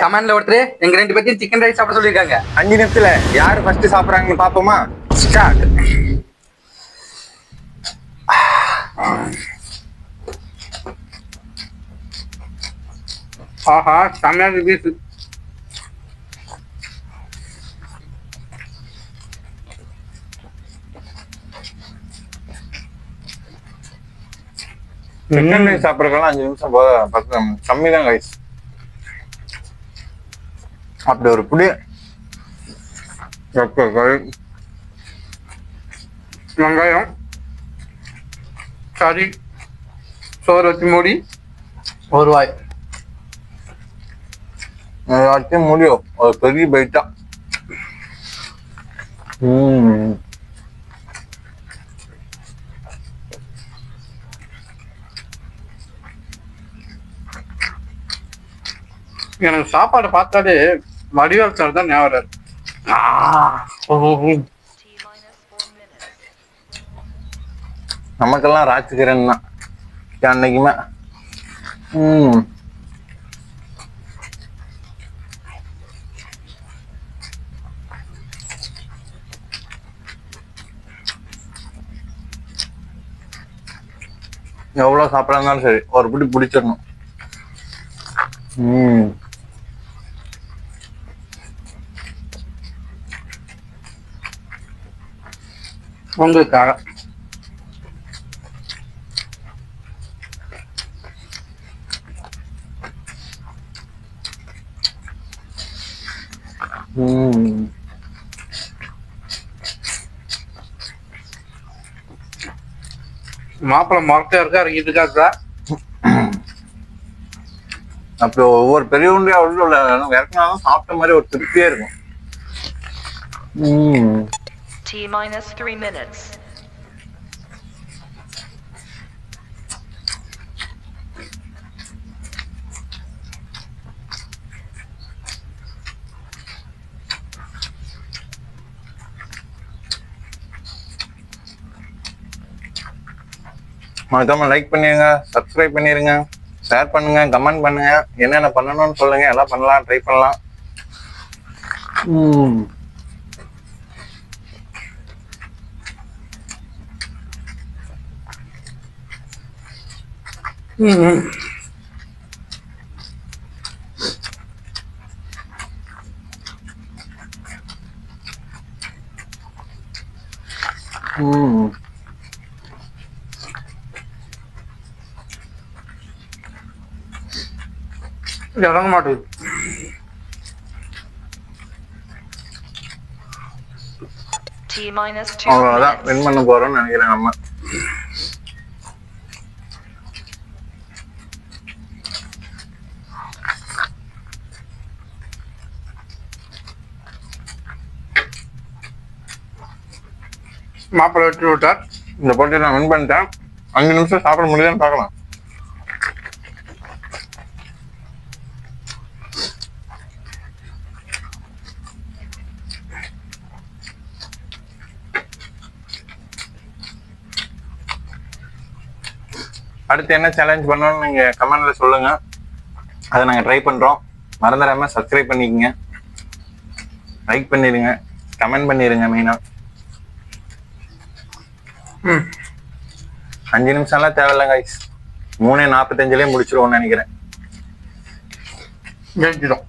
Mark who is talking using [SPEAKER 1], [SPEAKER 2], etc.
[SPEAKER 1] கமெண்ட்ல ஒருத்தர் எங்க 2 பேர்த்தையும் சிக்கன் ரைஸ் சாப்பிட சொல்லியிருக்காங்க.
[SPEAKER 2] 5 நிமிஷத்துல யாரு ஃபர்ஸ்ட் சாப்பிடுறாங்கன்னு பாப்போமா?
[SPEAKER 1] ஸ்டார்ட். ஆஹா, செம்மையா பீஸ்.
[SPEAKER 2] சிக்கன் ரைஸ் சாப்பிட்றதுக்கெல்லாம் 5 நிமிஷம் 10 கம்மி தான் ரைஸ். அப்படி ஒரு புடி
[SPEAKER 1] வெங்காயம், கறி, சோறு வச்சு மூடி ஒரு வாய்
[SPEAKER 2] எல்லாத்தையும் முடியும். ஒரு பெரிய பைட்டா.
[SPEAKER 1] எனக்கு சாப்பாடு பார்த்தாலே வடிவேல் சார் தான் ஞாபகம் இருக்கு.
[SPEAKER 2] நமக்கெல்லாம் ராஜ்கிரண் தான் அன்னைக்குமே. எவ்வளவு சாப்பிடறாலும் சரி ஒரு பிடி பிடிச்சிடணும்.
[SPEAKER 1] உங்களுக்காக மாப்பிள்ளை மரத்தா இருக்கா இறங்கிட்டு இருக்கா.
[SPEAKER 2] அப்போ ஒவ்வொரு பெரிய உண்டியா உள்ள இறக்குனாலும் சாப்பிட்ட மாதிரி ஒரு திருப்தியே இருக்கும்.
[SPEAKER 3] T-3 minutes.
[SPEAKER 2] மறக்காம லைக் பண்ணிருங்க, சப்ஸ்கிரைப் பண்ணிருங்க, ஷேர் பண்ணுங்க, கமெண்ட் பண்ணுங்க. என்னென்ன பண்ணணும்னு சொல்லுங்க, எல்லாம் பண்ணலாம், ட்ரை பண்ணலாம்.
[SPEAKER 1] இறங்க மாட்டேங்குது.
[SPEAKER 3] T-2
[SPEAKER 2] அவ்வளவுதான்
[SPEAKER 3] minutes.
[SPEAKER 2] வின் பண்ண போறோம்னு நினைக்கிறேன் நம்ம.
[SPEAKER 1] மாப்பிள்ளை வெட்டி விட்டார்.
[SPEAKER 2] இந்த போட்டியை நான் வின் பண்ணிட்டேன். 5 நிமிஷம் சாப்பிட முடியுதான்னு பார்க்கலாம். அடுத்து என்ன சேலஞ்ச் பண்ணணும்னு நீங்க கமெண்ட்ல சொல்லுங்க, அதை நாங்க ட்ரை பண்றோம். மறந்துடாம சப்ஸ்கிரைப் பண்ணிக்கங்க, லைக் பண்ணிருங்க, கமெண்ட் பண்ணிருங்க. மெயினா 5 நிமிஷம்லாம் தேவையில்ல கைஸ், 3:45 முடிச்சிருவோம்னு நினைக்கிறேன்.
[SPEAKER 1] ஜெயிச்சிடும்.